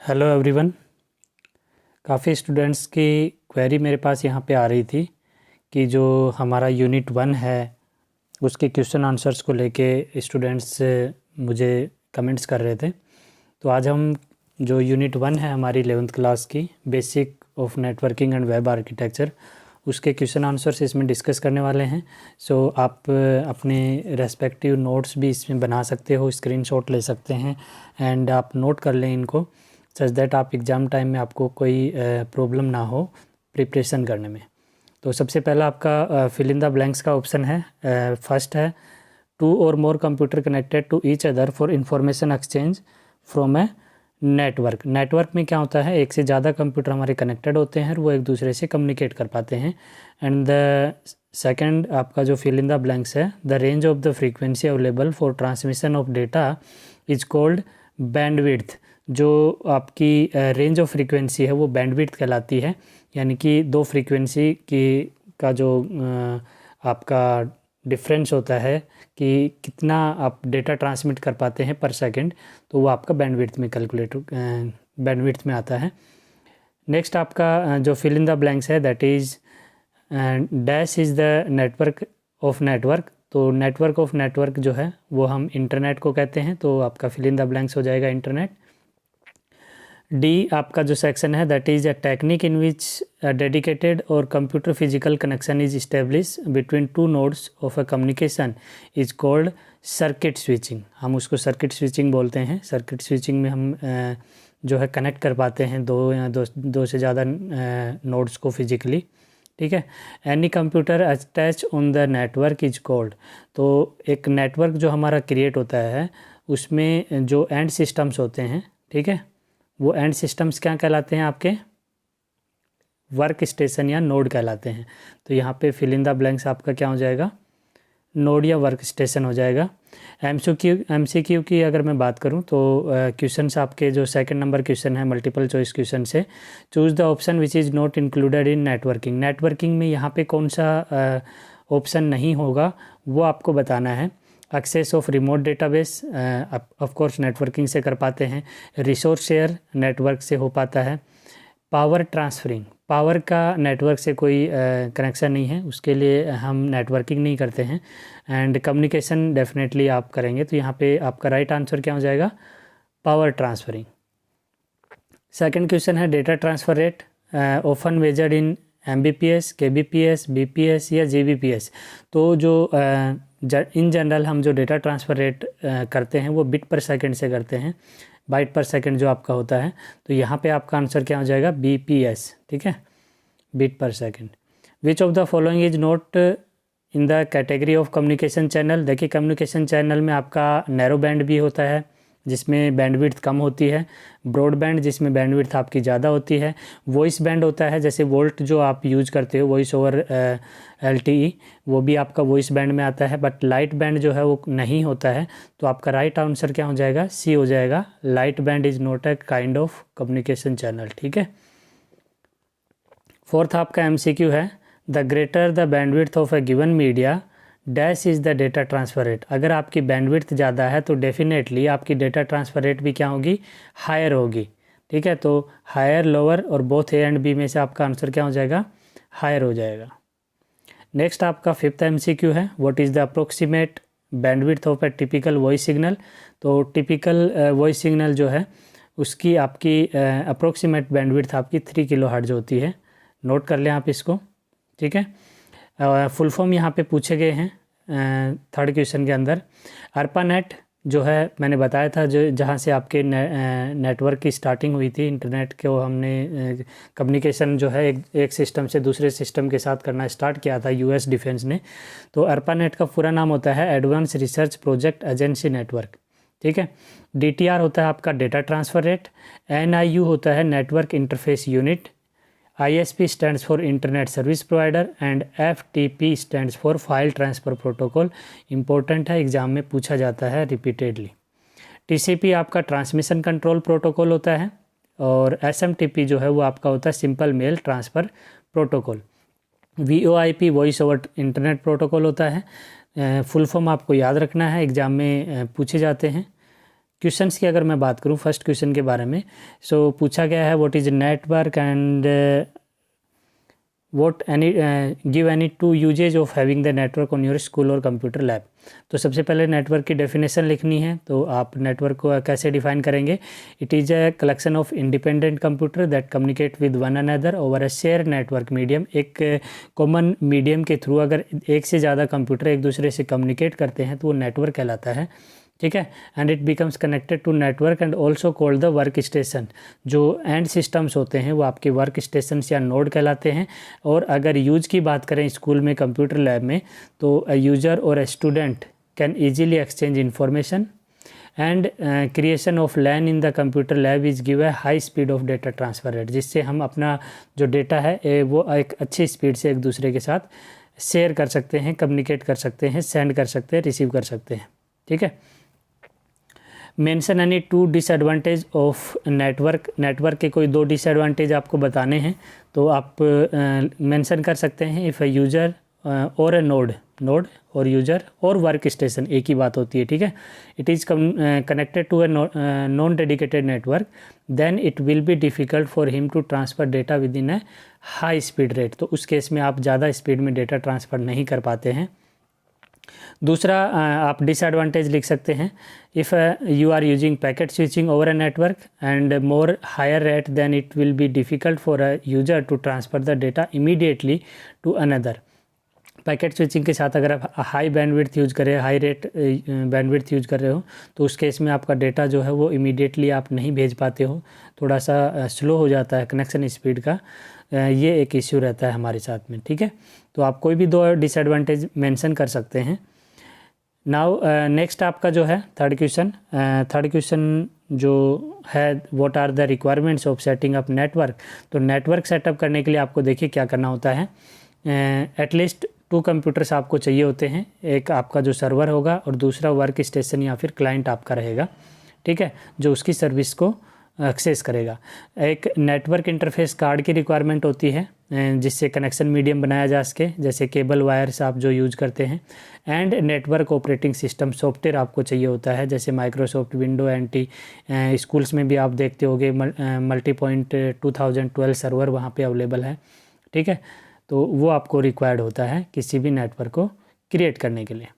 Hello everyone. काफ़ी students की query मेरे पास यहाँ पे आ रही थी कि जो हमारा यूनिट 1 है उसके क्वेश्चन आंसर्स को लेके स्टूडेंट्स मुझे कमेंट्स कर रहे थे। तो आज हम जो यूनिट 1 है हमारी 11th क्लास की basic of networking and web architecture उसके क्वेश्चन आंसर्स इसमें डिस्कस करने वाले हैं। सो आप अपने रेस्पेक्टिव नोट्स भी इसमें बना सकते हो, स्क्रीनशॉट ले सकते हैं एंड आप नोट कर लें इनको सच दैट आप एग्ज़ाम टाइम में आपको कोई प्रॉब्लम ना हो प्रिपरेशन करने में। तो सबसे पहला आपका फिल इन द ब्लैंक्स का ऑप्शन है। फर्स्ट है two or more computer connected to each other for information exchange from a network. Network में क्या होता है, एक से ज़्यादा कंप्यूटर हमारे कनेक्टेड होते हैं और वो एक दूसरे से कम्युनिकेट कर पाते हैं। एंड द सेकेंड आपका जो फिल इन द ब्लैंक्स है, the range of the frequency available for transmission of data is called bandwidth. जो आपकी रेंज ऑफ फ्रीक्वेंसी है वो बैंडविड्थ कहलाती है, यानी कि दो फ्रीक्वेंसी की का जो आपका डिफरेंस होता है कि कितना आप डेटा ट्रांसमिट कर पाते हैं पर सेकंड, तो वो आपका बैंडविड्थ में बैंडविड्थ में आता है। नेक्स्ट आपका जो फिल इन द ब्लैंक्स है that is dash is the network of network. तो नेटवर्क ऑफ नेटवर्क जो है वो हम इंटरनेट को कहते हैं, तो आपका फिल इन द ब्लैंक्स हो जाएगा इंटरनेट। डी आपका जो सेक्शन है that is a technique in which dedicated or computer physical connection is establish between two nodes of a communication is called circuit switching. हम उसको सर्किट स्विचिंग बोलते हैं। Circuit switching में हम जो है कनेक्ट कर पाते हैं दो से ज़्यादा नोड्स को फिजिकली, ठीक है। Any computer attach on the network is called. तो एक नेटवर्क जो हमारा क्रिएट होता है उसमें जो एंड सिस्टम्स होते हैं, ठीक है, वो एंड सिस्टम्स क्या कहलाते हैं, आपके वर्क स्टेशन या नोड कहलाते हैं। तो यहाँ पे फिल इन द ब्लैंक्स आपका क्या हो जाएगा, नोड या वर्क स्टेशन हो जाएगा। एमसीक्यू की अगर मैं बात करूँ तो क्वेश्चंस आपके जो सेकंड नंबर क्वेश्चन है मल्टीपल चॉइस क्वेश्चन से, choose the option which is not included in networking. Networking में यहाँ पे कौन सा ऑप्शन नहीं होगा वो आपको बताना है। Access of remote database of course networking से कर पाते हैं। रिसोर्स शेयर नेटवर्क से हो पाता है। पावर ट्रांसफरिंग, पावर का नेटवर्क से कोई कनेक्शन नहीं है, उसके लिए हम नेटवर्किंग नहीं करते हैं। एंड कम्युनिकेशन डेफिनेटली आप करेंगे, तो यहाँ पे आपका राइट आंसर क्या हो जाएगा, पावर ट्रांसफरिंग। सेकंड क्वेश्चन है data transfer rate often measured in MBPS, KBPS, BPS या GBPS। तो जो इन जनरल हम जो डेटा ट्रांसफ़र रेट करते हैं वो बिट पर सेकंड से करते हैं, बाइट पर सेकंड जो आपका होता है। तो यहाँ पे आपका आंसर क्या हो जाएगा, BPS, ठीक है, बिट पर second. Which of the following is not in the category of communication channel. देखिए कम्युनिकेशन चैनल में आपका नैरो बैंड भी होता है जिसमें बैंडविड्थ कम होती है, ब्रॉडबैंड जिसमें बैंडविड्थ आपकी ज़्यादा होती है, वॉइस बैंड होता है जैसे वोल्ट जो आप यूज करते हो वॉइस ओवर LTE, वो भी आपका वॉइस बैंड में आता है। बट लाइट बैंड जो है वो नहीं होता है। तो आपका राइट आंसर क्या हो जाएगा, C हो जाएगा। Light band is not a kind of communication channel, ठीक है। फोर्थ आपका MCQ है, the greater the bandwidth of a given media dash is the data transfer rate. अगर आपकी बैंडविड्थ ज़्यादा है तो डेफिनेटली आपकी डेटा ट्रांसफ़र रेट भी क्या होगी, हायर होगी, ठीक है। तो हायर, लोअर और बोथ A एंड B में से आपका आंसर क्या हो जाएगा, हायर हो जाएगा। नेक्स्ट आपका फिफ्थ MCQ है, what is the approximate bandwidth of a typical voice signal. तो टिपिकल वॉइस सिग्नल जो है उसकी आपकी अप्रोक्सीमेट बैंडविड्थ आपकी 3 kHz होती है। नोट कर लें आप इसको, ठीक है। फुल फॉर्म यहाँ पे पूछे गए हैं थर्ड क्वेश्चन के अंदर। ARPANET जो है मैंने बताया था, जो जहाँ से आपके नेटवर्क की स्टार्टिंग हुई थी, इंटरनेट को हमने कम्युनिकेशन जो है एक सिस्टम से दूसरे सिस्टम के साथ करना स्टार्ट किया था US डिफेंस ने। तो ARPANET का पूरा नाम होता है advance research project agency network, ठीक है। DTR होता है आपका डेटा ट्रांसफ़र रेट। NIU होता है network interface unit. ISP stands for Internet Service Provider and FTP stands for File Transfer Protocol। Important है, एग्जाम में पूछा जाता है रिपीटेडली। TCP आपका ट्रांसमिशन कंट्रोल प्रोटोकॉल होता है और SMTP जो है वो आपका होता है simple mail transfer protocol. VoIP voice over internet protocol होता है। फुल फॉर्म आपको याद रखना है, एग्ज़ाम में पूछे जाते हैं। क्वेश्चंस की अगर मैं बात करूं फर्स्ट क्वेश्चन के बारे में, सो पूछा गया है what is network and what any give any two usage of having the network on your school or computer lab। तो सबसे पहले नेटवर्क की डेफिनेशन लिखनी है। तो आप नेटवर्क को कैसे डिफाइन करेंगे? It is a collection of independent computer that communicate with one another over a share network medium. एक कॉमन मीडियम के थ्रू अगर एक से ज़्यादा कंप्यूटर एक दूसरे से कम्युनिकेट करते हैं तो वो नेटवर्क कहलाता है, ठीक है। And it becomes connected to network and also called the work station. जो एंड सिस्टम्स होते हैं वो आपके वर्क स्टेशन या नोड कहलाते हैं। और अगर यूज की बात करें स्कूल में कंप्यूटर लैब में, तो अ यूजर और a student can easily exchange information and creation of LAN in the computer lab is give a high speed of data transfer rate, जिससे हम अपना जो डेटा है वो एक अच्छी स्पीड से एक दूसरे के साथ शेयर कर सकते हैं, कम्युनिकेट कर सकते हैं, सेंड कर सकते हैं, रिसीव कर सकते हैं, ठीक है। Mention any two disadvantage of network. Network के कोई 2 डिसएडवांटेज आपको बताने हैं तो आप मेंशन कर सकते हैं। इफ़ अ यूज़र और अ नोड और यूज़र और वर्क स्टेशन एक ही बात होती है, ठीक है। It is connected to a non dedicated network then it will be difficult for him to transfer data within a high speed rate. तो उस केस में आप ज़्यादा स्पीड में डेटा ट्रांसफ़र नहीं कर पाते हैं। दूसरा आप डिसएडवांटेज लिख सकते हैं। If you are using packet switching over a network and more higher rate then it will be difficult for a user to transfer the data immediately to another. Packet switching के साथ अगर आप high bandwidth use करें, high rate bandwidth use कर रहे हो, तो उस केस में आपका डेटा जो है वो इमीडिएटली आप नहीं भेज पाते हो, थोड़ा सा स्लो हो जाता है कनेक्शन स्पीड का। ये एक इश्यू रहता है हमारे साथ में, ठीक है। तो आप कोई भी 2 डिसएडवांटेज मेंशन कर सकते हैं। नाउ नेक्स्ट आपका जो है थर्ड क्वेश्चन जो है what are the requirements of setting up network. तो नेटवर्क सेटअप करने के लिए आपको देखिए क्या करना होता है। एटलीस्ट 2 कंप्यूटर्स आपको चाहिए होते हैं। एक आपका जो सर्वर होगा और दूसरा वर्क स्टेशन या फिर क्लाइंट आपका रहेगा, ठीक है, जो उसकी सर्विस को एक्सेस करेगा। एक नेटवर्क इंटरफेस कार्ड की रिक्वायरमेंट होती है जिससे कनेक्शन मीडियम बनाया जा सके, जैसे केबल वायर्स आप जो यूज़ करते हैं। And network operating system software आपको चाहिए होता है, जैसे माइक्रोसॉफ्ट विंडो एंटी। स्कूल्स में भी आप देखते होंगे मल्टी पॉइंट 2012 सर्वर वहाँ पे अवेलेबल है, ठीक है। तो वो आपको रिक्वायर्ड होता है किसी भी नेटवर्क को क्रिएट करने के लिए।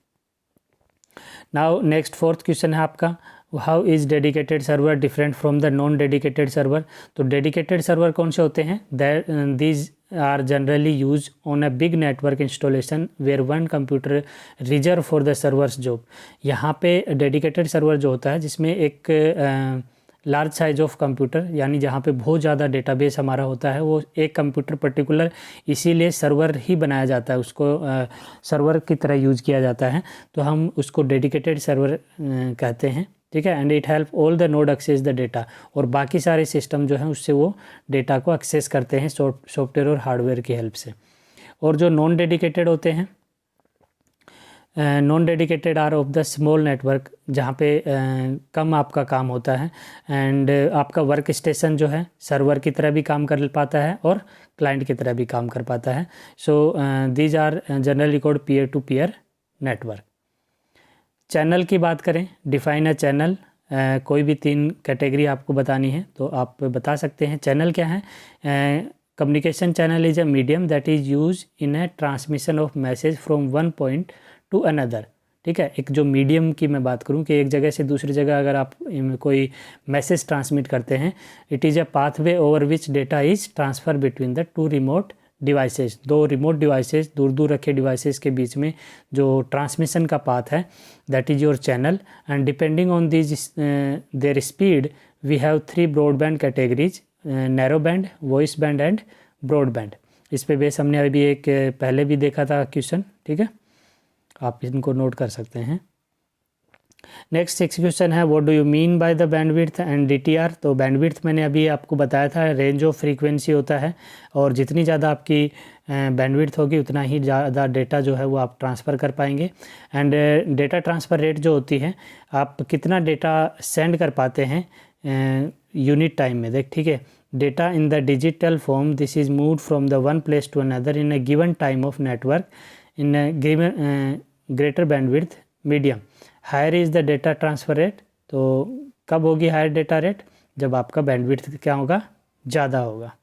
नाउ नेक्स्ट 4th क्वेश्चन है आपका how is dedicated server different from the non dedicated server. तो डेडिकेटेड सर्वर कौन से होते हैं? These are generally use on a big network installation where one computer reserve for the servers job. यहाँ पे dedicated server जो होता है जिसमें एक लार्ज साइज ऑफ कंप्यूटर, यानी जहाँ पे बहुत ज़्यादा डेटाबेस हमारा होता है, वो एक कंप्यूटर पर्टिकुलर इसीलिए सर्वर ही बनाया जाता है, उसको सर्वर की तरह यूज़ किया जाता है, तो हम उसको डेडिकेटेड सर्वर कहते हैं, ठीक है। And it help all the node access the data, और बाकी सारे सिस्टम जो हैं उससे वो डेटा को एक्सेस करते हैं सॉफ्टवेयर और हार्डवेयर की हेल्प से। और जो नॉन डेडिकेटेड होते हैं, non dedicated are of the small network, जहाँ पे कम आपका काम होता है एंड आपका वर्क स्टेशन जो है सर्वर की तरह भी काम कर पाता है और क्लाइंट की तरह भी काम कर पाता है। So these are generally called peer to peer network. Channel की बात करें, डिफाइन अ चैनल। कोई भी 3 कैटेगरी आपको बतानी है तो आप बता सकते हैं। चैनल क्या है? Communication channel is a medium that is use in a transmission of message from one point two another, ठीक है। एक जो मीडियम की मैं बात करूं कि एक जगह से दूसरी जगह अगर आप कोई मैसेज ट्रांसमिट करते हैं, it is a pathway over which data is transfer between the 2 remote devices. 2 remote devices, दूर दूर रखे डिवाइसेस के बीच में जो ट्रांसमिशन का पाथ है, that is your channel. And depending on this their speed we have 3 broadband categories, narrow band, voice band and broadband. इस पे बेस हमने अभी एक पहले भी देखा था क्वेश्चन, ठीक है, आप इनको नोट कर सकते हैं। नेक्स्ट 6 क्वेश्चन है what do you mean by the bandwidth and DTR. तो बैंडविड्थ मैंने अभी आपको बताया था, रेंज ऑफ फ्रीक्वेंसी होता है, और जितनी ज़्यादा आपकी बैंडविड्थ होगी उतना ही ज़्यादा डेटा जो है वो आप ट्रांसफ़र कर पाएंगे। एंड डेटा ट्रांसफ़र रेट जो होती है, आप कितना डेटा सेंड कर पाते हैं यूनिट टाइम में, देख, ठीक है। Data in the digital form this is moved from the one place to another in a given time of network in a given greater bandwidth medium, higher is the data transfer rate. तो कब होगी hire data rate? जब आपका bandwidth क्या होगा? ज़्यादा होगा।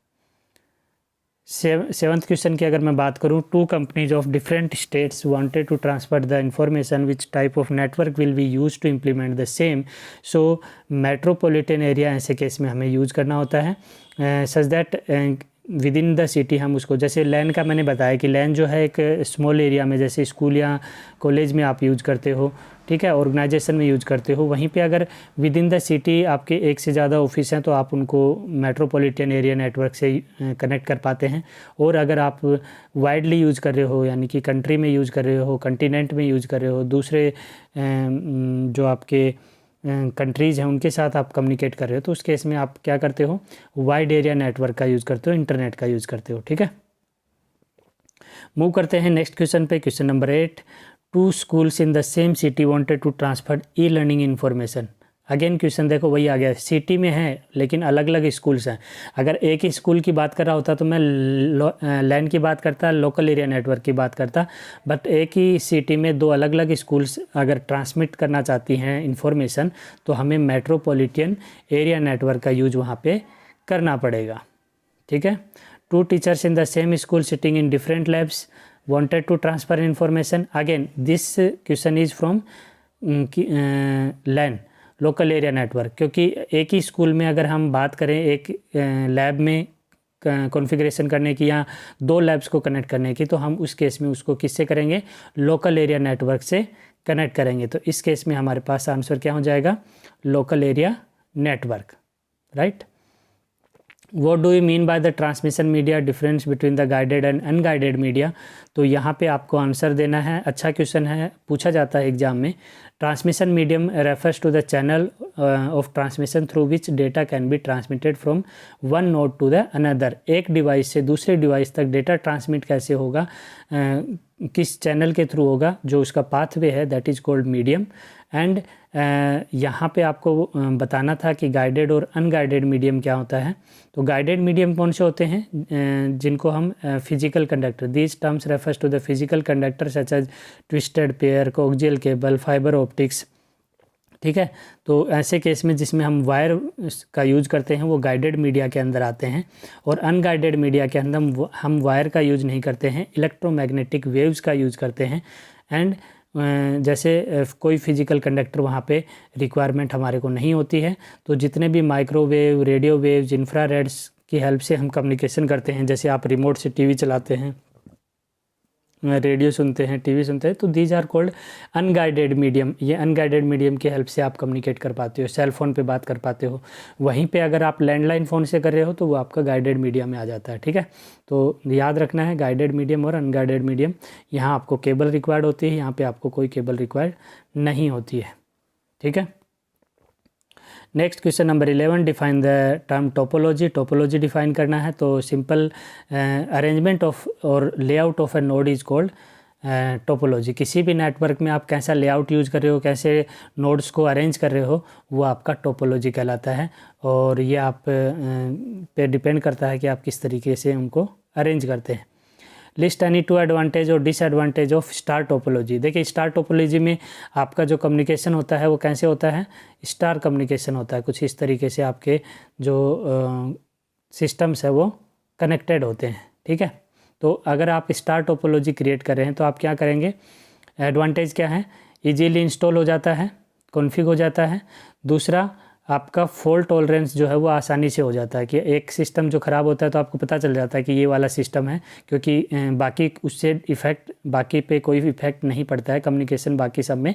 Seventh question की अगर मैं बात करूं, 2 companies of different states wanted to transfer the information, which type of network will be use to implement the same? So metropolitan area ऐसे केस में हमें यूज करना होता है, such that within the city हम उसको, जैसे लैन का मैंने बताया कि लैन जो है एक स्मॉल एरिया में, जैसे स्कूल या कॉलेज में आप यूज़ करते हो, ठीक है, ऑर्गेनाइजेशन में यूज़ करते हो, वहीं पे अगर विद इन द सिटी आपके एक से ज़्यादा ऑफिस हैं तो आप उनको मेट्रोपॉलिटन एरिया नेटवर्क से कनेक्ट कर पाते हैं। और अगर आप वाइडली यूज़ कर रहे हो, यानी कि कंट्री में यूज़ कर रहे हो, कंटिनेंट में यूज़ कर रहे हो, दूसरे जो आपके कंट्रीज़ हैं उनके साथ आप कम्युनिकेट कर रहे हो, तो उस केस में आप क्या करते हो? वाइड एरिया नेटवर्क का यूज़ करते हो, इंटरनेट का यूज़ करते हो, ठीक है। मूव करते हैं नेक्स्ट क्वेश्चन पे, question number 8। 2 schools in the same city wanted to transfer e learning information. Again question देखो वही आ गया, सिटी में है लेकिन अलग अलग स्कूल्स हैं। अगर एक ही स्कूल की बात कर रहा होता तो मैं लैन की बात करता, लोकल एरिया नेटवर्क की बात करता, बट एक ही सिटी में 2 अलग अलग स्कूल्स अगर ट्रांसमिट करना चाहती हैं इन्फॉर्मेशन, तो हमें मेट्रोपॉलिटन एरिया नेटवर्क का यूज वहाँ पे करना पड़ेगा, ठीक है। 2 teachers in the same school sitting in different labs wanted to transfer information. Again this question is from LAN, local area network, क्योंकि एक ही स्कूल में अगर हम बात करें एक लैब में कॉन्फ़िगरेशन करने की या 2 लैब्स को कनेक्ट करने की, तो हम उस केस में उसको किससे करेंगे? लोकल एरिया नेटवर्क से कनेक्ट करेंगे। तो इस केस में हमारे पास आंसर क्या हो जाएगा? Local area network, right. What do you mean by the transmission media difference between the guided and unguided media? तो यहाँ पे आपको आंसर देना है। अच्छा क्वेश्चन है, पूछा जाता है एग्जाम में। Transmission medium refers to the channel of transmission through which data can be transmitted from one node to the another. एक डिवाइस से दूसरे डिवाइस तक डेटा ट्रांसमिट कैसे होगा, किस चैनल के थ्रू होगा, जो उसका पाथवे है, that is called medium. And यहाँ पे आपको बताना था कि गाइडेड और अनगाइडेड मीडियम क्या होता है। तो गाइडेड मीडियम कौन से होते हैं? जिनको हम physical conductor, these terms refers to the physical conductor such as twisted pair, coaxial cable, fibre optics, ठीक है। तो ऐसे केस में जिसमें हम वायर का यूज करते हैं वो गाइडेड मीडिया के अंदर आते हैं, और अनगाइडेड मीडिया के अंदर हम वायर का यूज नहीं करते हैं, इलेक्ट्रोमैग्नेटिक वेव्स का यूज करते हैं। एंड जैसे कोई फिजिकल कंडक्टर वहाँ पे रिक्वायरमेंट हमारे को नहीं होती है, तो जितने भी माइक्रोवेव, रेडियो वेव्स, इंफ्रारेड्स की हेल्प से हम कम्युनिकेशन करते हैं, जैसे आप रिमोट से टीवी चलाते हैं, रेडियो सुनते हैं, टीवी सुनते हैं, तो these are called unguided medium. ये अनगाइडेड मीडियम की हेल्प से आप कम्युनिकेट कर पाते हो, सेल फ़ोन पे बात कर पाते हो। वहीं पे अगर आप लैंडलाइन फ़ोन से कर रहे हो तो वो आपका गाइडेड मीडियम में आ जाता है, ठीक है। तो याद रखना है गाइडेड मीडियम और अनगाइडेड मीडियम। यहाँ आपको केबल रिक्वायर्ड होती है, यहाँ पर आपको कोई केबल रिक्वायर्ड नहीं होती है, ठीक है। Next question number 11, define the term topology. Topology define करना है, तो सिंपल अरेंजमेंट ऑफ और layout of A node is called topology. किसी भी नेटवर्क में आप कैसा लेआउट यूज़ कर रहे हो, कैसे नोड्स को अरेंज कर रहे हो, वो आपका टोपोलॉजी कहलाता है। और ये आप पे डिपेंड करता है कि आप किस तरीके से उनको अरेंज करते हैं। लिस्ट एनी 2 एडवांटेज और डिसएडवांटेज ऑफ स्टार टोपोलॉजी। देखिए स्टार टोपोलॉजी में आपका जो कम्युनिकेशन होता है वो कैसे होता है? स्टार कम्युनिकेशन होता है। कुछ इस तरीके से आपके जो सिस्टम्स है वो कनेक्टेड होते हैं, ठीक है। तो अगर आप स्टार टोपोलॉजी क्रिएट कर रहे हैं तो आप क्या करेंगे? एडवांटेज क्या है? ईजीली इंस्टॉल हो जाता है, कॉन्फ़िग हो जाता है। दूसरा, आपका फॉल्ट टॉलरेंस जो है वो आसानी से हो जाता है कि एक सिस्टम जो ख़राब होता है तो आपको पता चल जाता है कि ये वाला सिस्टम है, क्योंकि बाकी उससे इफ़ेक्ट, बाकी पे कोई इफ़ेक्ट नहीं पड़ता है, कम्युनिकेशन बाकी सब में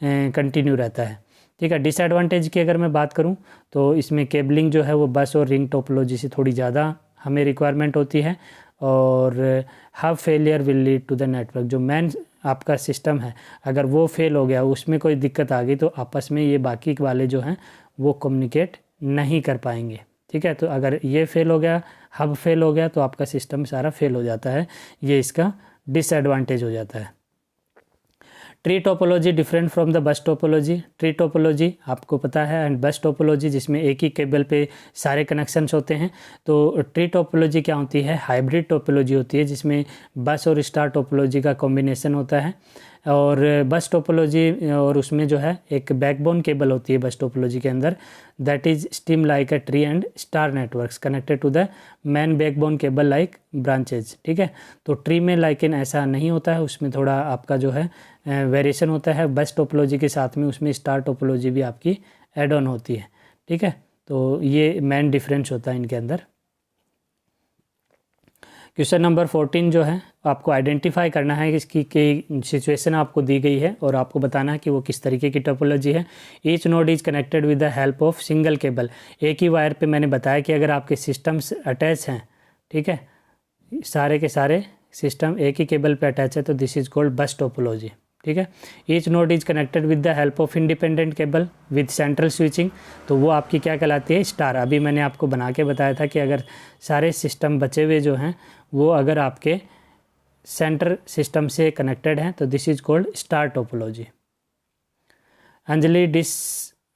कंटिन्यू रहता है, ठीक है। डिसएडवांटेज की अगर मैं बात करूं तो इसमें केबलिंग जो है वो बस और रिंग टोपोलॉजी से थोड़ी ज़्यादा हमें रिक्वायरमेंट होती है, और hub failure will lead to the network. जो मेन आपका सिस्टम है अगर वो फेल हो गया, उसमें कोई दिक्कत आ गई, तो आपस में ये बाकी वाले जो हैं वो कम्युनिकेट नहीं कर पाएंगे, ठीक है। तो अगर ये फेल हो गया, हब फेल हो गया, तो आपका सिस्टम सारा फेल हो जाता है, ये इसका डिसएडवांटेज हो जाता है। Tree topology different from the bus topology. Tree topology आपको पता है, एंड बस टोपोलॉजी जिसमें एक ही केबल पे सारे कनेक्शंस होते हैं। तो ट्री टोपोलॉजी क्या होती है? हाइब्रिड टोपोलॉजी होती है, जिसमें बस और स्टार टोपोलॉजी का कॉम्बिनेशन होता है। और बस टोपोलॉजी और उसमें जो है एक बैकबोन केबल होती है बस टोपोलॉजी के अंदर, that is steam like a tree and star networks connected to the main backbone cable like branches. ठीक है, तो ट्री में लेकिन ऐसा नहीं होता है, उसमें थोड़ा आपका जो है वेरिएशन होता है। बस टोपोलॉजी के साथ में उसमें स्टार टोपोलॉजी भी आपकी एड ऑन होती है। ठीक है, तो ये मेन डिफरेंस होता है इनके अंदर। क्वेश्चन नंबर 14 जो है आपको आइडेंटिफाई करना है कि इसकी सिचुएशन आपको दी गई है और आपको बताना है कि वो किस तरीके की टोपोलॉजी है। Each node is connected with the help of single cable. एक ही वायर पे मैंने बताया कि अगर आपके सिस्टम्स अटैच हैं, ठीक है, सारे के सारे सिस्टम एक ही केबल पे अटैच है, तो दिस इज कॉल्ड बस टोपोलॉजी। ठीक है, each node is connected with the help of independent cable with central switching, तो वो आपकी क्या कहलाती है, स्टार। अभी मैंने आपको बना के बताया था कि अगर सारे सिस्टम बचे हुए जो हैं वो अगर आपके सेंटर सिस्टम से कनेक्टेड हैं तो this is called star topology. Anjali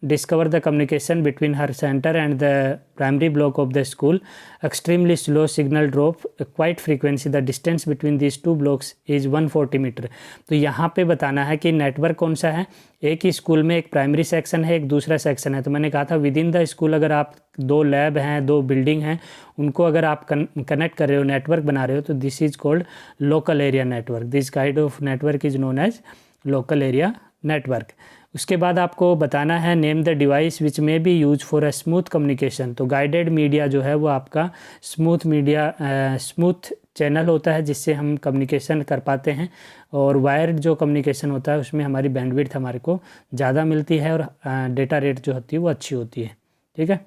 discover the communication between her center and the primary block of the school. Extremely slow signal drop quite frequency. The distance between these two blocks is 140 metre. तो यहाँ पे बताना है कि network कौन सा है। एक ही स्कूल में एक प्राइमरी सेक्शन है, एक दूसरा सेक्शन है। तो मैंने कहा था विद इन द स्कूल अगर आप दो लैब हैं, दो बिल्डिंग हैं, उनको अगर आप कनेक्ट कर रहे हो, नेटवर्क बना रहे हो, तो this is called local area network. This kind of network is known as local area network. उसके बाद आपको बताना है नेम द डिवाइस विच में B use for a smooth communication. तो गाइडेड मीडिया जो है वो आपका स्मूथ चैनल होता है जिससे हम कम्युनिकेशन कर पाते हैं, और वायर्ड जो कम्युनिकेशन होता है उसमें हमारी बैंडविड्थ हमारे को ज़्यादा मिलती है और डेटा रेट जो होती है वो अच्छी होती है। ठीक है,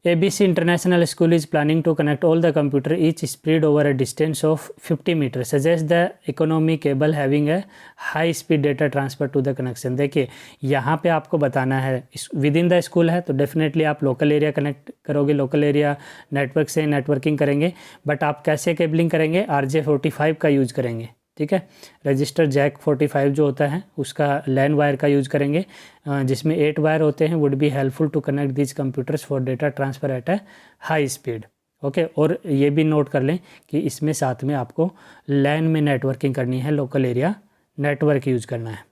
ABC International School is planning to connect all the computer each spread over a distance of 50 meters. Suggest the economy cable having a high speed data transfer to the connection. देखिए यहाँ पे आपको बताना है विद इन द स्कूल है तो definitely आप local area connect करोगे, लोकल एरिया नेटवर्क से नेटवर्किंग करेंगे, बट आप कैसे केबलिंग करेंगे, RJ45 का यूज़ करेंगे। ठीक है, रजिस्टर जैक 45 जो होता है उसका लैन वायर का यूज़ करेंगे, जिसमें 8 वायर होते हैं। Would be helpful to connect these computers for data transfer at a high speed. Okay, और ये भी नोट कर लें कि इसमें साथ में आपको लैन में नेटवर्किंग करनी है, लोकल एरिया नेटवर्क यूज़ करना है।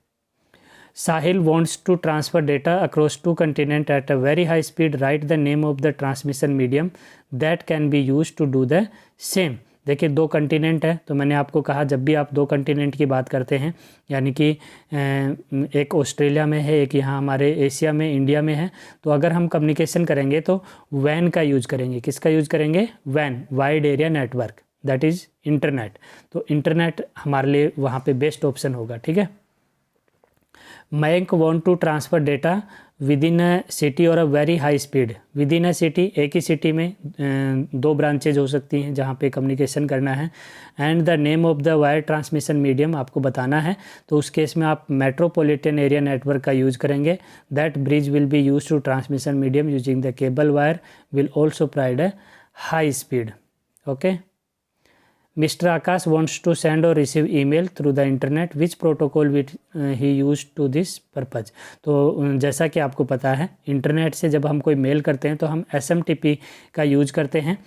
Sahil wants to transfer data across 2 continent at a very high speed. Write the name of the transmission medium that can be use to do the same. देखिए 2 continent है, तो मैंने आपको कहा जब भी आप 2 कंटिनेंट की बात करते हैं, यानी कि एक ऑस्ट्रेलिया में है, एक यहाँ हमारे एशिया में, इंडिया में है, तो अगर हम कम्युनिकेशन करेंगे तो वैन का यूज़ करेंगे। किसका यूज़ करेंगे, वैन, wide area network, that is internet. तो इंटरनेट हमारे लिए वहाँ पे बेस्ट ऑप्शन होगा। ठीक है, Mayank want to transfer data within a city or a very high speed. Within a city, एक ही सिटी में 2 ब्रांचेज हो सकती हैं जहाँ पे कम्युनिकेशन करना है। And the name of the wire transmission medium आपको बताना है, तो उस केस में आप मेट्रोपॉलिटन एरिया नेटवर्क का यूज़ करेंगे। That bridge will be use to transmission medium using the cable wire will also provide a high speed. Okay, Mr. Akash wants to send or receive email through the internet. Which protocol will he use to this purpose? तो जैसा कि आपको पता है internet से जब हम कोई मेल करते हैं तो हम SMTP का यूज करते हैं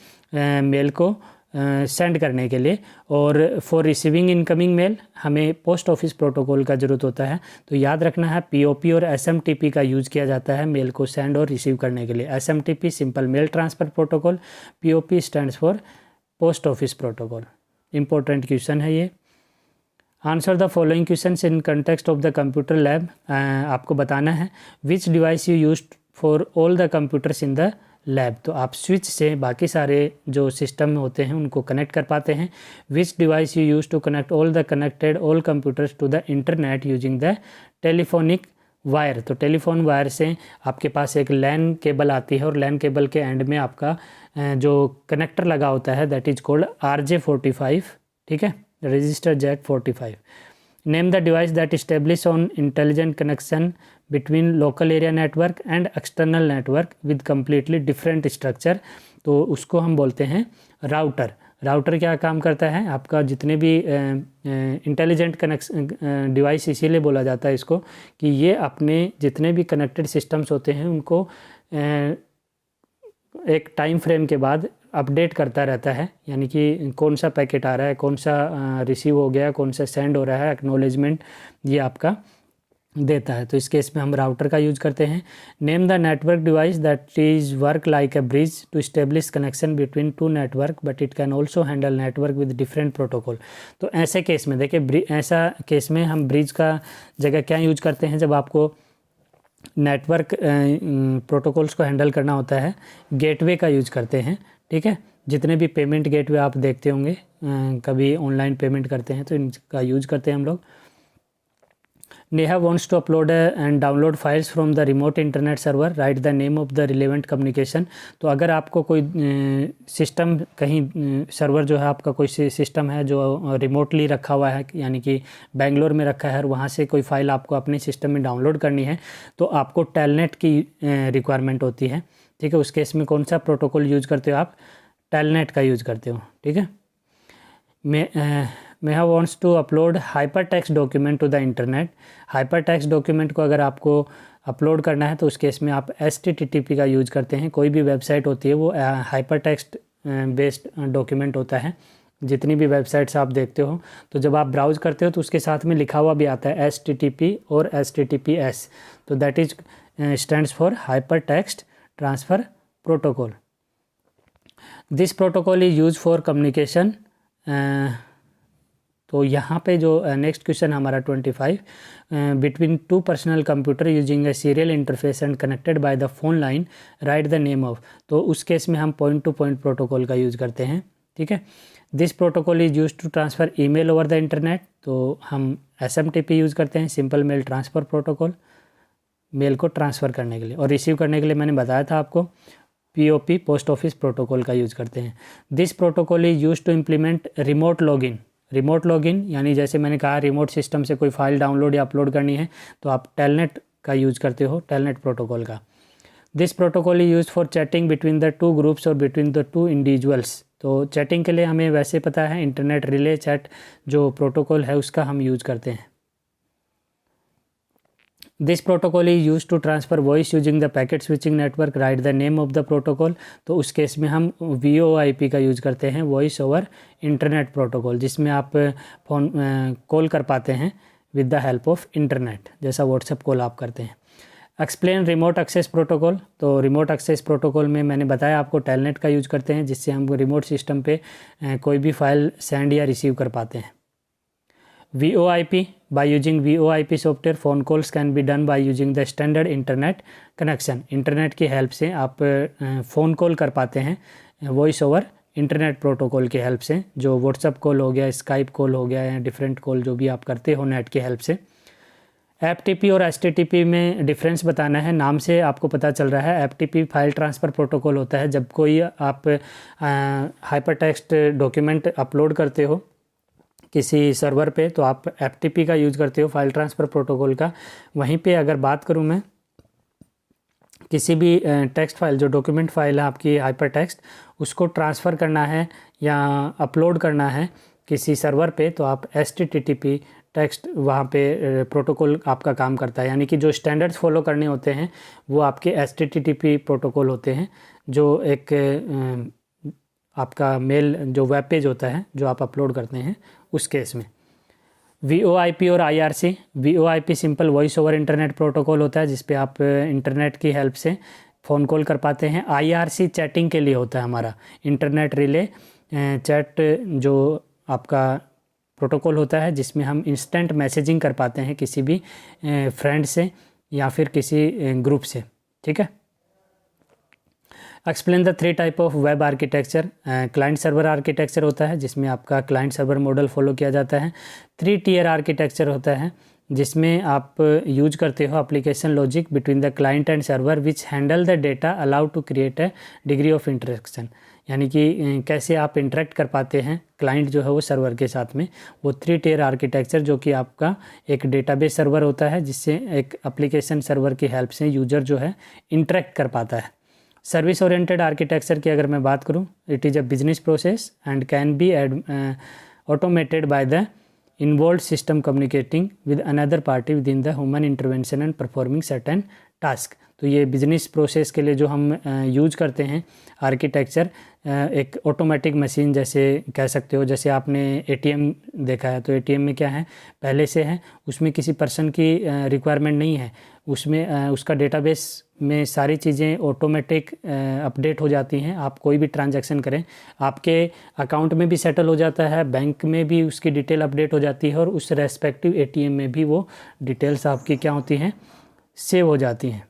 मेल को सेंड करने के लिए, और फॉर रिसीविंग इनकमिंग मेल हमें पोस्ट ऑफिस प्रोटोकॉल का ज़रूरत होता है। तो याद रखना है POP और SMTP का यूज़ किया जाता है मेल को सेंड और रिसीव करने के लिए। SMTP simple mail transfer protocol, POP stands for post office protocol. Important question है ये। Answer the following question in context of the computer lab. आपको बताना है which device you use for all the computers in the lab. तो आप switch से बाकी सारे जो सिस्टम होते हैं उनको कनेक्ट कर पाते हैं। Which device you use to connect all computers to the internet using the telephonic wire. तो टेलीफोन वायर से आपके पास एक लैन केबल आती है और लैन केबल के एंड में आपका जो कनेक्टर लगा होता है दैट इज कॉल्ड RJ45। ठीक है, register jack 45। Name the device that establish on intelligent connection between local area network and external network with completely different structure. तो उसको हम बोलते हैं राउटर। राउटर क्या काम करता है, आपका जितने भी इंटेलिजेंट कनेक्शन डिवाइस इसीलिए बोला जाता है इसको कि ये अपने जितने भी कनेक्टेड सिस्टम्स होते हैं उनको एक टाइम फ्रेम के बाद अपडेट करता रहता है, यानी कि कौन सा पैकेट आ रहा है, कौन सा रिसीव हो गया, कौन सा सेंड हो रहा है, एक्नॉलेजमेंट ये आपका देता है। तो इस केस में हम राउटर का यूज करते हैं। Name the network device that is work like a bridge to establish connection between two network but it can also handle network with different protocol. तो ऐसे केस में देखिए, ऐसा केस में हम ब्रिज का जगह क्या यूज करते हैं, जब आपको नेटवर्क प्रोटोकॉल्स को हैंडल करना होता है, गेटवे का यूज करते हैं। ठीक है, जितने भी पेमेंट गेटवे आप देखते होंगे, कभी ऑनलाइन पेमेंट करते हैं तो इनका यूज करते हैं हम लोग। Neha wants to upload and download files from the remote internet server, write the name of the relevant communication। तो अगर आपको कोई सिस्टम कहीं सर्वर जो है आपका कोई सिस्टम है जो रिमोटली रखा हुआ है, यानी कि बेंगलोर में रखा है और वहाँ से कोई फ़ाइल आपको अपने सिस्टम में डाउनलोड करनी है, तो आपको टेलनेट की रिक्वायरमेंट होती है। ठीक है, उस केस में कौन सा प्रोटोकॉल यूज करते हो आप? टेलनेट का यूज करते हो। ठीक है, Meha wants to upload hyper text document to the internet. Hyper text document को अगर आपको अपलोड करना है तो उस केस में आप HTTP का यूज करते हैं। कोई भी वेबसाइट होती है वो हाइपर टेक्स्ट बेस्ड डॉक्यूमेंट होता है। जितनी भी वेबसाइट्स आप देखते हो तो जब आप ब्राउज़ करते हो तो उसके साथ में लिखा हुआ भी आता है HTTP और HTTPS, तो that is stands for hyper text transfer protocol. This protocol is use for communication. तो यहाँ पे जो नेक्स्ट क्वेश्चन हमारा 25, between two personal computer using a serial interface and connected by the phone line, write the name of. तो उस case में हम point to point protocol का यूज़ करते हैं। ठीक है, this protocol is use to transfer email over the internet. तो हम SMTP यूज़ करते हैं, simple mail transfer protocol, mail को ट्रांसफ़र करने के लिए। और रिसीव करने के लिए मैंने बताया था आपको, POP पोस्ट ऑफिस प्रोटोकॉल का यूज़ करते हैं। This protocol is use to implement remote login. Remote login यानी जैसे मैंने कहा, रिमोट सिस्टम से कोई फाइल डाउनलोड या अपलोड करनी है तो आप टेलनेट का यूज़ करते हो, टेलनेट प्रोटोकॉल का। This protocol is use for chatting between the two groups और बिटवीन द टू इंडिविजुअल्स। तो चैटिंग के लिए हमें वैसे पता है इंटरनेट रिले चैट जो प्रोटोकॉल है उसका हम यूज़ करते हैं। This protocol is use to transfer voice using the packet switching network, write the name of the protocol. तो उस केस में हम VoIP का यूज़ करते हैं, वॉइस ओवर इंटरनेट प्रोटोकॉल, जिसमें आप फ़ोन कॉल कर पाते हैं with the help of internet, जैसा व्हाट्सएप कॉल आप करते हैं। Explain remote access protocol. तो रिमोट एक्सेस प्रोटोकॉल में मैंने बताया आपको टेलनेट का यूज़ करते हैं, जिससे हम रिमोट सिस्टम पे कोई भी फाइल सेंड या रिसीव कर पाते हैं। VoIP, by using VoIP software phone calls can be done by using the standard internet connection. Internet की हेल्प से आप फ़ोन कॉल कर पाते हैं वॉइस ओवर इंटरनेट प्रोटोकॉल की हेल्प से, जो व्हाट्सएप कॉल हो गया, स्काइप कॉल हो गया या डिफरेंट कॉल जो भी आप करते हो नेट की हेल्प से। FTP और HTTP में डिफरेंस बताना है, नाम से आपको पता चल रहा है। FTP फाइल ट्रांसफ़र प्रोटोकॉल होता है, जब कोई आप हाइपर टेक्स्ट डॉक्यूमेंट अपलोड करते हो किसी सर्वर पे तो आप FTP का यूज़ करते हो, फाइल ट्रांसफ़र प्रोटोकॉल का। वहीं पे अगर बात करूँ मैं किसी भी टेक्स्ट फाइल, जो डॉक्यूमेंट फाइल है आपकी हाइपर टेक्स्ट, उसको ट्रांसफ़र करना है या अपलोड करना है किसी सर्वर पे, तो आप HTTP टेक्स्ट वहाँ पे प्रोटोकॉल आपका काम करता है। यानी कि जो स्टैंडर्ड्स फॉलो करने होते हैं वो आपके HTTP प्रोटोकॉल होते हैं, जो एक आपका मेल जो वेब पेज होता है जो आप अपलोड करते हैं उस केस में। VoIP और IRC। VoIP simple voice over internet protocol होता है, जिस पे आप इंटरनेट की हेल्प से फ़ोन कॉल कर पाते हैं। IRC चैटिंग के लिए होता है हमारा, इंटरनेट रिले चैट जो आपका प्रोटोकॉल होता है, जिसमें हम इंस्टेंट मैसेजिंग कर पाते हैं किसी भी फ्रेंड से या फिर किसी ग्रुप से। ठीक है, explain the 3 type of web architecture. Client server architecture होता है, जिसमें आपका क्लाइंट सर्वर मॉडल फॉलो किया जाता है। 3 टियर आर्किटेक्चर होता है, जिसमें आप यूज करते हो application logic between the client and server which handle the data allow to create a degree of interaction. यानी कि कैसे आप इंटरेक्ट कर पाते हैं क्लाइंट जो है वो सर्वर के साथ में, वो 3 टियर आर्किटेक्चर, जो कि आपका एक डेटाबेस सर्वर होता है, जिससे एक एप्लीकेशन सर्वर की हेल्प से यूज़र जो है इंटरेक्ट कर पाता है। सर्विस ओरिएंटेड आर्किटेक्चर की अगर मैं बात करूं, it is a business process and can be automated by the involve system communicating with another party with in the human intervention and performing certain task. तो ये बिजनेस प्रोसेस के लिए जो हम यूज करते हैं आर्किटेक्चर, एक ऑटोमेटिक मशीन जैसे कह सकते हो। जैसे आपने एटीएम देखा है, तो एटीएम में क्या है, पहले से है, उसमें किसी पर्सन की रिक्वायरमेंट नहीं है, उसमें उसका डेटाबेस में सारी चीज़ें ऑटोमेटिक अपडेट हो जाती हैं। आप कोई भी ट्रांजैक्शन करें, आपके अकाउंट में भी सेटल हो जाता है, बैंक में भी उसकी डिटेल अपडेट हो जाती है, और उस रेस्पेक्टिव एटीएम में भी वो डिटेल्स आपकी क्या होती हैं, सेव हो जाती हैं।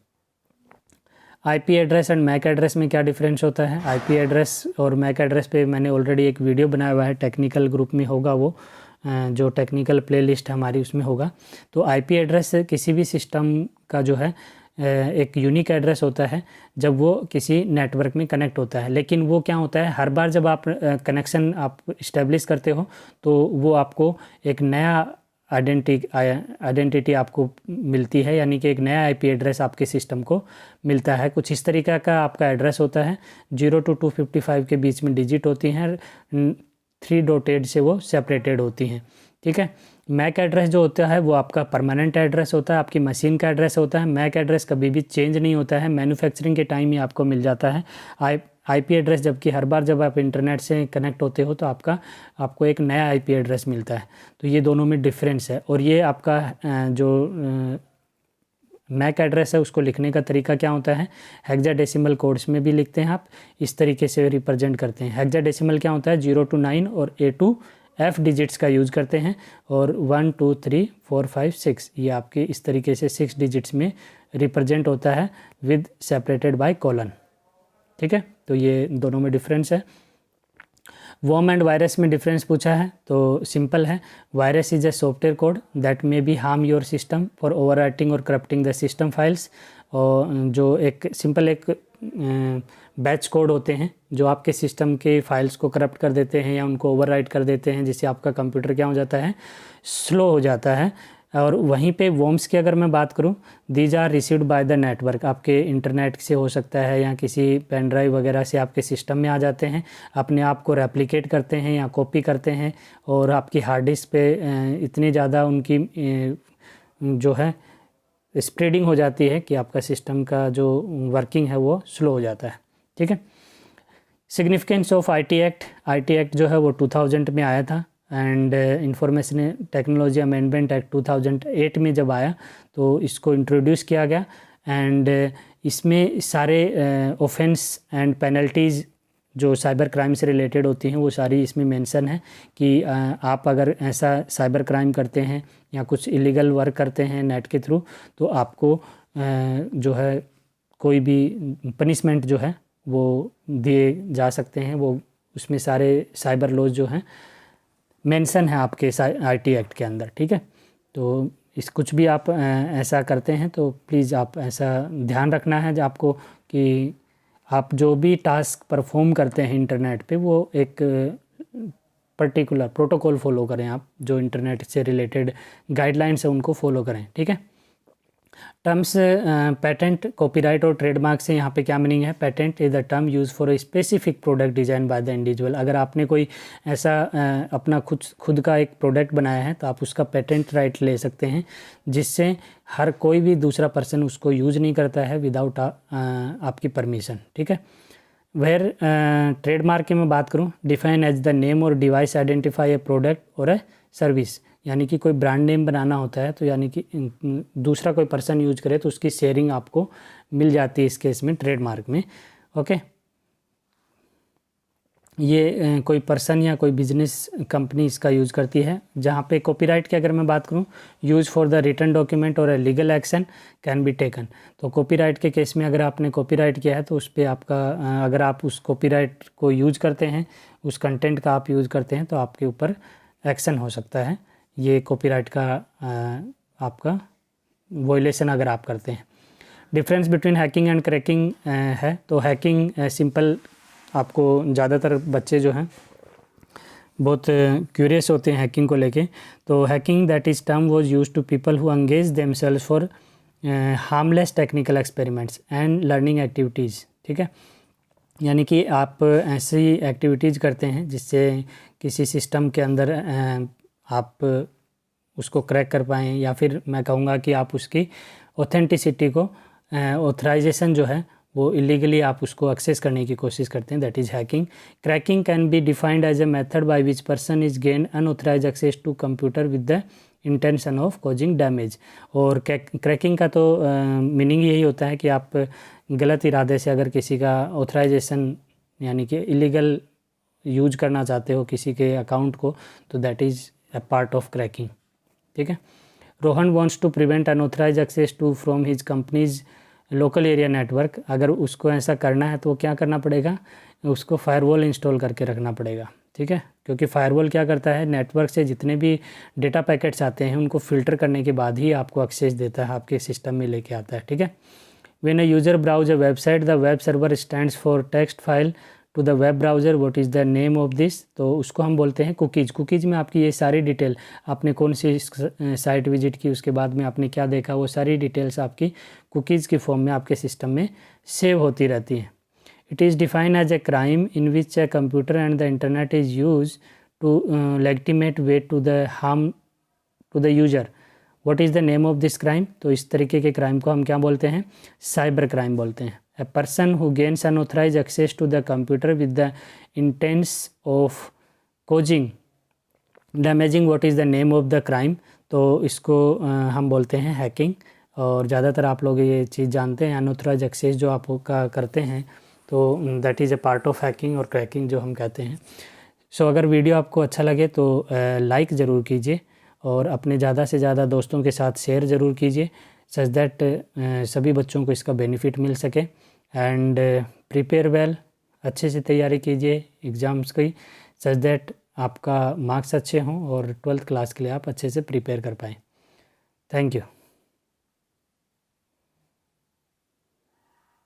IP address and MAC address में क्या डिफरेंस होता है? आईपी एड्रेस और मैक एड्रेस पे मैंने ऑलरेडी एक वीडियो बनाया हुआ है, टेक्निकल ग्रुप में होगा वो, जो टेक्निकल प्लेलिस्ट हमारी उसमें होगा। तो आईपी एड्रेस किसी भी सिस्टम का जो है एक यूनिक एड्रेस होता है जब वो किसी नेटवर्क में कनेक्ट होता है। लेकिन वो क्या होता है, हर बार जब आप कनेक्शन आप इस्टेब्लिश करते हो तो वो आपको एक नया आइडेंटिटी आपको मिलती है, यानी कि एक नया आईपी एड्रेस आपके सिस्टम को मिलता है। कुछ इस तरीक़ा का आपका एड्रेस होता है, 0 to 255 के बीच में डिजिट होती हैं, 3 डॉटेड से वो सेपरेटेड होती हैं, ठीक है। मैक एड्रेस जो होता है वो आपका परमानेंट एड्रेस होता है, आपकी मशीन का एड्रेस होता है। मैक एड्रेस कभी भी चेंज नहीं होता है, मैन्युफैक्चरिंग के टाइम ही आपको मिल जाता है आईपी एड्रेस, जबकि हर बार जब आप इंटरनेट से कनेक्ट होते हो तो आपको एक नया आईपी एड्रेस मिलता है। तो ये दोनों में डिफरेंस है। और ये आपका जो मैक एड्रेस है उसको लिखने का तरीका क्या होता है, हेक्साडेसिमल कोड्स में भी लिखते हैं आप, इस तरीके से रिप्रेजेंट करते हैं। हेक्साडेसिमल क्या होता है, 0 to 9 और A to F डिजिट्स का यूज़ करते हैं, और 1 2 3 4 5 6 ये आपके इस तरीके से 6 डिजिट्स में रिप्रेजेंट होता है विद सेपरेटेड बाय कॉलन, ठीक है। तो ये दोनों में डिफरेंस है। वर्म एंड वायरस में डिफरेंस पूछा है, तो सिंपल है, virus is a software code that may be harm your system for overwriting और करप्टिंग द सिस्टम फाइल्स। और जो एक सिंपल एक बैच कोड होते हैं जो आपके सिस्टम के फाइल्स को करप्ट कर देते हैं या उनको ओवरराइट कर देते हैं, जिससे आपका कंप्यूटर क्या हो जाता है, स्लो हो जाता है। और वहीं पे वॉर्म्स की अगर मैं बात करूं, these are received by the network, आपके इंटरनेट से हो सकता है या किसी पेन ड्राइव वगैरह से आपके सिस्टम में आ जाते हैं, अपने आप को रेप्लिकेट करते हैं या कॉपी करते हैं, और आपकी हार्ड डिस्क पे इतनी ज़्यादा उनकी जो है स्प्रेडिंग हो जाती है कि आपका सिस्टम का जो वर्किंग है वो स्लो हो जाता है, ठीक है। सिग्निफिकेंस ऑफ आईटी एक्ट जो है वो 2000 में आया था, and information technology amendment act 2008 में जब आया तो इसको इंट्रोड्यूस किया गया। एंड इसमें सारे ऑफेंस एंड पेनल्टीज़ जो साइबर क्राइम से रिलेटेड होती हैं वो सारी इसमें मेंशन है कि आप अगर ऐसा साइबर क्राइम करते हैं या कुछ इलीगल वर्क करते हैं नेट के थ्रू, तो आपको जो है कोई भी पनिशमेंट जो है वो दिए जा सकते हैं। वो उसमें सारे साइबर लॉज जो हैं मेंशन है आपके आईटी एक्ट के अंदर, ठीक है। तो इस कुछ भी आप ऐसा करते हैं तो प्लीज़ आप ऐसा ध्यान रखना है जो आपको कि आप जो भी टास्क परफॉर्म करते हैं इंटरनेट पे वो एक पर्टिकुलर प्रोटोकॉल फॉलो करें, आप जो इंटरनेट से रिलेटेड गाइडलाइंस है उनको फॉलो करें, ठीक है। टर्म्स पेटेंट, कॉपीराइट और ट्रेडमार्क से यहाँ पे क्या मीनिंग है? Patent is the term use for a specific product design by the individual. अगर आपने कोई ऐसा अपना खुद का एक प्रोडक्ट बनाया है तो आप उसका पेटेंट राइट ले सकते हैं, जिससे हर कोई भी दूसरा पर्सन उसको यूज़ नहीं करता है विदाउट आपकी परमिशन, ठीक है। वेयर ट्रेडमार्क की मैं बात करूँ, डिफाइन एज द नेम और डिवाइस आइडेंटिफाई ए प्रोडक्ट और ए सर्विस, यानी कि कोई ब्रांड नेम बनाना होता है तो यानी कि दूसरा कोई पर्सन यूज करे तो उसकी शेयरिंग आपको मिल जाती है इस केस में ट्रेडमार्क में, ओके। ये कोई पर्सन या कोई बिजनेस कंपनी इसका यूज़ करती है। जहाँ पे कॉपीराइट की अगर मैं बात करूँ, use for the written document or a legal action can be taken. तो कॉपीराइट के केस में अगर आपने कॉपीराइट किया है तो उस पर आपका अगर आप उस कॉपीराइट को यूज़ करते हैं, उस कंटेंट का आप यूज़ करते हैं तो आपके ऊपर एक्शन हो सकता है। ये कॉपीराइट का आपका वॉयलेशन अगर आप करते हैं। Difference between hacking and cracking है, तो हैकिंग सिंपल, आपको ज़्यादातर बच्चे जो हैं बहुत क्यूरियस होते हैं हैकिंग को लेके। तो hacking that is term was used to people who engage themselves for harmless technical experiments and learning activities, ठीक है। यानी कि आप ऐसी एक्टिविटीज़ करते हैं जिससे किसी सिस्टम के अंदर आप उसको क्रैक कर पाएँ, या फिर मैं कहूँगा कि आप उसकी ऑथेंटिसिटी को ऑथराइजेशन जो है वो इलीगली आप उसको एक्सेस करने की कोशिश करते हैं, that is hacking. Cracking can be defined as a method by which person is gain unauthorise access to computer with the intention of causing damage. और क्रैकिंग का तो मीनिंग यही होता है कि आप गलत इरादे से अगर किसी का ऑथराइजेशन यानी कि इलीगल यूज करना चाहते हो किसी के अकाउंट को, तो that is a part of cracking. ठीक है। Rohan wants to prevent unauthorise access to from his companies local area network. अगर उसको ऐसा करना है तो वो क्या करना पड़ेगा, उसको फायरवॉल इंस्टॉल करके रखना पड़ेगा। ठीक है, क्योंकि फायरवॉल क्या करता है, नेटवर्क से जितने भी डेटा पैकेट्स आते हैं उनको फ़िल्टर करने के बाद ही आपको एक्सेस देता है, आपके सिस्टम में लेके आता है। ठीक है। When a user browse a website the web server stands for text file to the web browser what is the name of this. तो उसको हम बोलते हैं कुकीज़। कुकीज़ में आपकी ये सारी डिटेल, आपने कौन सी साइट विजिट की, उसके बाद में आपने क्या देखा, वो सारी डिटेल्स आपकी कुकीज़ की फॉर्म में आपके सिस्टम में सेव होती रहती हैं। It is defined as a crime in which a computer and the internet is use to legitimate way to the harm to the user. What is the name of this crime. तो इस तरीके के crime को हम क्या बोलते हैं, cyber crime बोलते हैं। A person who gains unauthorized access to the computer with the intent of causing damaging what is the name of the crime। तो इसको हम बोलते हैं हैकिंग। और ज़्यादातर आप लोग ये चीज़ जानते हैं, अनऑथराइज एक्सेस जो आप का करते हैं तो that is a part of hacking और क्रैकिंग जो हम कहते हैं। सो अगर वीडियो आपको अच्छा लगे तो लाइक ज़रूर कीजिए और अपने ज़्यादा से ज़्यादा दोस्तों के साथ शेयर ज़रूर कीजिए सच दैट सभी बच्चों को इसका बेनिफिट मिल सके। एंड प्रिपेयर वेल, अच्छे से तैयारी कीजिए एग्ज़ाम्स की सच दैट आपका मार्क्स अच्छे हों और 12th क्लास के लिए आप अच्छे से प्रिपेयर कर पाएँ। Thank you.